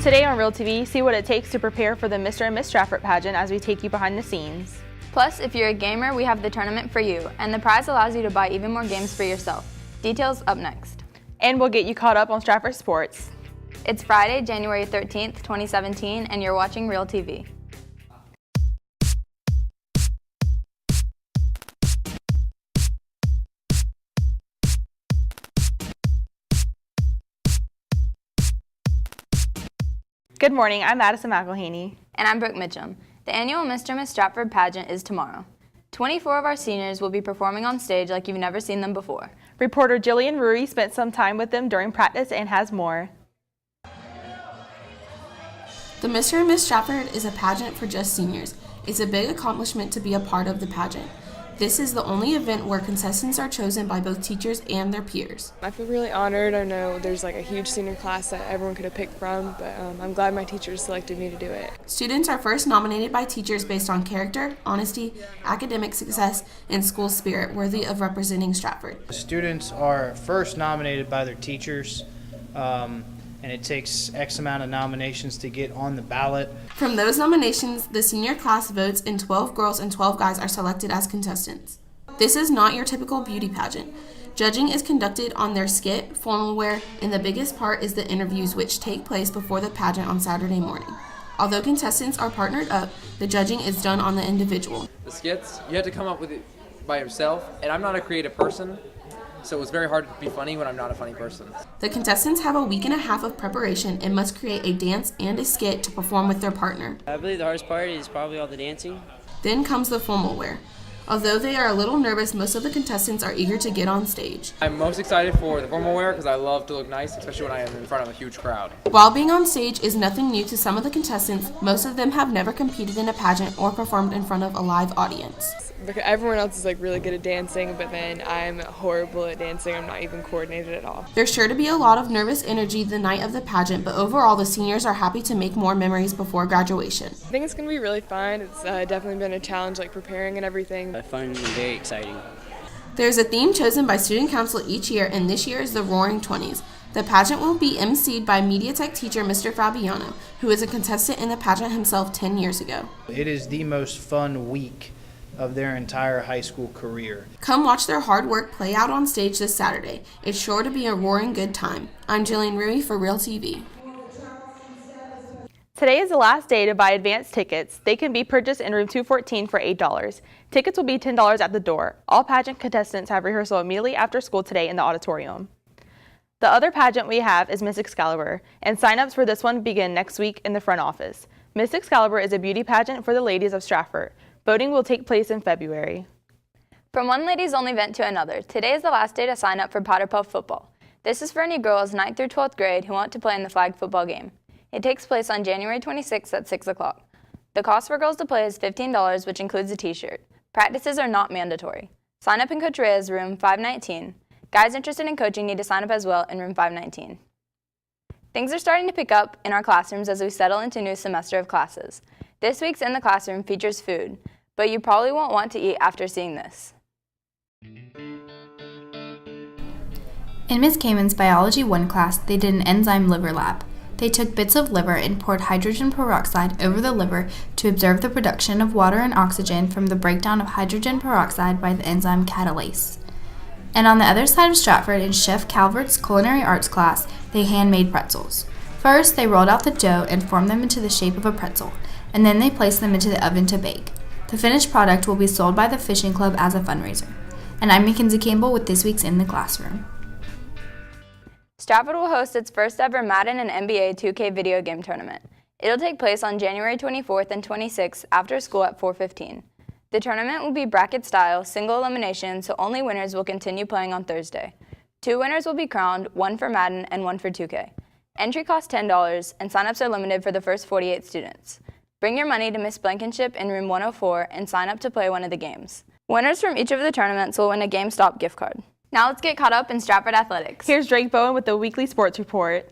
Today on Real TV, see what it takes to prepare for the Mr. and Miss Stratford pageant as we take you behind the scenes. Plus, if you're a gamer, we have the tournament for you, and the prize allows you to buy even more games for yourself. Details up next. And we'll get you caught up on Stratford sports. It's Friday, January 13th, 2017, and you're watching Real TV. Good morning, I'm Madison McElhaney. And I'm Brooke Mitchum. The annual Mr. and Miss Stratford pageant is tomorrow. 24 of our seniors will be performing on stage like you've never seen them before. Reporter Jillian Rui spent some time with them during practice and has more. The Mr. and Miss Stratford is a pageant for just seniors. It's a big accomplishment to be a part of the pageant. This is the only event where contestants are chosen by both teachers and their peers. I feel really honored. I know there's like a huge senior class that everyone could have picked from, but I'm glad my teachers selected me to do it. Students are first nominated by teachers based on character, honesty, academic success, and school spirit worthy of representing Stratford. Students are first nominated by their teachers, and it takes X amount of nominations to get on the ballot. From those nominations, the senior class votes and 12 girls and 12 guys are selected as contestants. This is not your typical beauty pageant. Judging is conducted on their skit, formal wear, and the biggest part is the interviews which take place before the pageant on Saturday morning. Although contestants are partnered up, the judging is done on the individual. The skits, you have to come up with it by yourself, and I'm not a creative person, so it was very hard to be funny when I'm not a funny person. The contestants have a week and a half of preparation and must create a dance and a skit to perform with their partner. I believe the hardest part is probably all the dancing. Then comes the formal wear. Although they are a little nervous, most of the contestants are eager to get on stage. I'm most excited for the formal wear because I love to look nice, especially when I am in front of a huge crowd. While being on stage is nothing new to some of the contestants, most of them have never competed in a pageant or performed in front of a live audience. Because everyone else is like really good at dancing, but then I'm horrible at dancing. I'm not even coordinated at all. There's sure to be a lot of nervous energy the night of the pageant, but overall the seniors are happy to make more memories before graduation. I think it's going to be really fun. It's definitely been a challenge, like preparing and everything. Fun and very exciting. There's a theme chosen by student council each year, and this year is the Roaring 20s. The pageant will be emceed by Media Tech teacher Mr. Fabiano, who is a contestant in the pageant himself 10 years ago. It is the most fun week of their entire high school career. Come watch their hard work play out on stage this Saturday. It's sure to be a roaring good time. I'm Jillian Rui for Real TV. Today is the last day to buy advance tickets. They can be purchased in room 214 for $8. Tickets will be $10 at the door. All pageant contestants have rehearsal immediately after school today in the auditorium. The other pageant we have is Miss Excalibur, and sign-ups for this one begin next week in the front office. Miss Excalibur is a beauty pageant for the ladies of Stratford. Voting will take place in February. From one ladies only event to another, today is the last day to sign up for Powder Puff football. This is for any girls 9th through 12th grade who want to play in the flag football game. It takes place on January 26th at 6 o'clock. The cost for girls to play is $15, which includes a t-shirt. Practices are not mandatory. Sign up in Coach Rhea's room 519. Guys interested in coaching need to sign up as well in room 519. Things are starting to pick up in our classrooms as we settle into a new semester of classes. This week's In the Classroom features food, but you probably won't want to eat after seeing this. In Ms. Kamen's Biology 1 class, they did an enzyme liver lab. They took bits of liver and poured hydrogen peroxide over the liver to observe the production of water and oxygen from the breakdown of hydrogen peroxide by the enzyme catalase. And on the other side of Stratford, in Chef Calvert's Culinary Arts class, they handmade pretzels. First, they rolled out the dough and formed them into the shape of a pretzel, and then they placed them into the oven to bake. The finished product will be sold by the Fishing Club as a fundraiser. And I'm Mackenzie Campbell with this week's In the Classroom. Stratford will host its first ever Madden and NBA 2K video game tournament. It'll take place on January 24th and 26th after school at 4:15. The tournament will be bracket style, single elimination, so only winners will continue playing on Thursday. 2 winners will be crowned, 1 for Madden and 1 for 2K. Entry costs $10 and signups are limited for the first 48 students. Bring your money to Miss Blankenship in room 104 and sign up to play one of the games. Winners from each of the tournaments will win a GameStop gift card. Now let's get caught up in Stratford athletics. Here's Drake Bowen with the weekly sports report.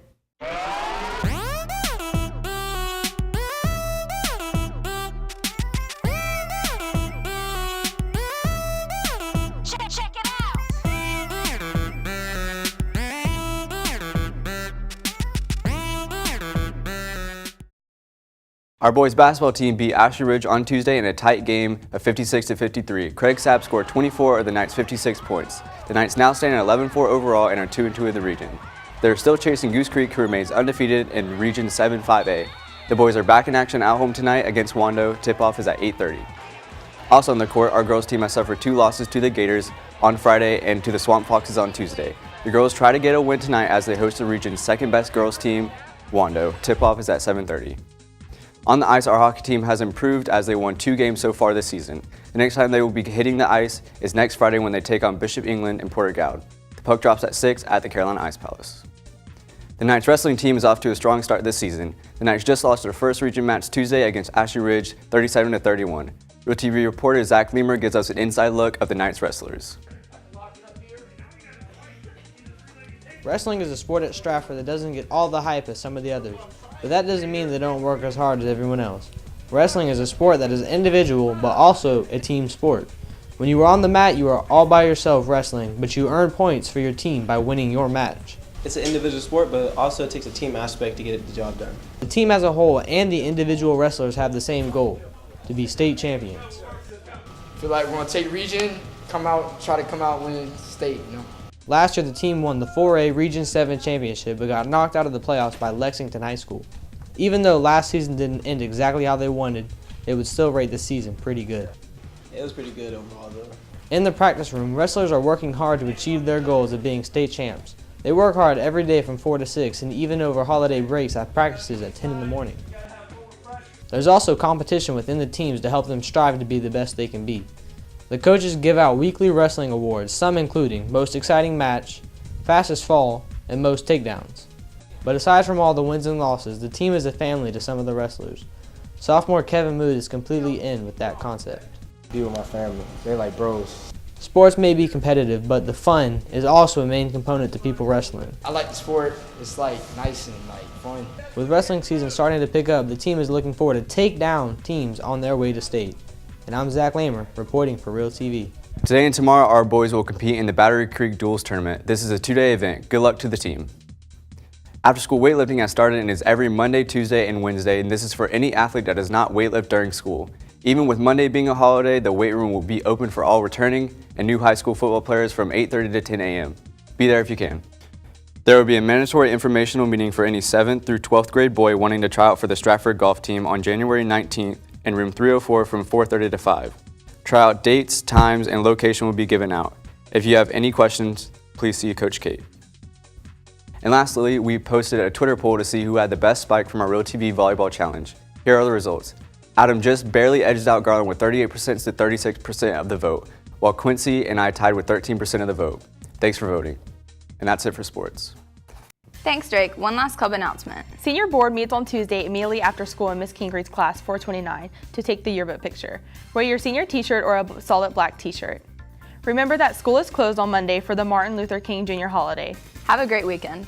Our boys basketball team beat Ashley Ridge on Tuesday in a tight game of 56-53. Craig Sapp scored 24 of the Knights' 56 points. The Knights now stand at 11-4 overall and are 2-2 in the region. They're still chasing Goose Creek, who remains undefeated in Region 7-5A. The boys are back in action at home tonight against Wando. Tip-off is at 8:30. Also on the court, our girls team has suffered 2 losses to the Gators on Friday and to the Swamp Foxes on Tuesday. The girls try to get a win tonight as they host the region's second-best girls team, Wando. Tip-off is at 7:30. On the ice, our hockey team has improved as they won 2 games so far this season. The next time they will be hitting the ice is next Friday when they take on Bishop England in Porter Gaud. The puck drops at 6 at the Carolina Ice Palace. The Knights wrestling team is off to a strong start this season. The Knights just lost their first region match Tuesday against Ashley Ridge, 37-31. Real TV reporter Zach Leamer gives us an inside look of the Knights wrestlers. Wrestling is a sport at Stratford that doesn't get all the hype as some of the others, but that doesn't mean they don't work as hard as everyone else. Wrestling is a sport that is individual but also a team sport. When you are on the mat, you are all by yourself wrestling, but you earn points for your team by winning your match. It's an individual sport, but also it takes a team aspect to get the job done. The team as a whole and the individual wrestlers have the same goal, to be state champions. I feel like we're going to take region, try to come out win state, you know. Last year, the team won the 4A Region 7 championship but got knocked out of the playoffs by Lexington High School. Even though last season didn't end exactly how they wanted, they would still rate the season pretty good. It was pretty good overall, though. In the practice room, wrestlers are working hard to achieve their goals of being state champs. They work hard every day from 4 to 6 and even over holiday breaks have practices at 10 in the morning. There's also competition within the teams to help them strive to be the best they can be. The coaches give out weekly wrestling awards, some including Most Exciting Match, Fastest Fall, and Most Takedowns. But aside from all the wins and losses, the team is a family to some of the wrestlers. Sophomore Kevin Mood is completely in with that concept. Be with my family. They're like bros. Sports may be competitive, but the fun is also a main component to people wrestling. I like the sport. It's like nice and like fun. With wrestling season starting to pick up, the team is looking forward to take down teams on their way to state. And I'm Zach Lamer, reporting for Real TV. Today and tomorrow, our boys will compete in the Battery Creek Duels Tournament. This is a 2-day event. Good luck to the team. After-school weightlifting has started and is every Monday, Tuesday, and Wednesday, and this is for any athlete that does not weightlift during school. Even with Monday being a holiday, the weight room will be open for all returning and new high school football players from 8:30 to 10 a.m. Be there if you can. There will be a mandatory informational meeting for any 7th through 12th grade boy wanting to try out for the Stratford golf team on January 19th in room 304 from 4:30 to 5. Tryout dates, times, and location will be given out. If you have any questions, please see Coach Kate. And lastly, we posted a Twitter poll to see who had the best spike from our Real TV volleyball challenge. Here are the results. Adam just barely edged out Garland with 38% to 36% of the vote, while Quincy and I tied with 13% of the vote. Thanks for voting. And that's it for sports. Thanks, Drake. One last club announcement. Senior board meets on Tuesday immediately after school in Miss Kingre's class 429 to take the yearbook picture. Wear your senior t-shirt or a solid black t-shirt. Remember that school is closed on Monday for the Martin Luther King Jr. holiday. Have a great weekend.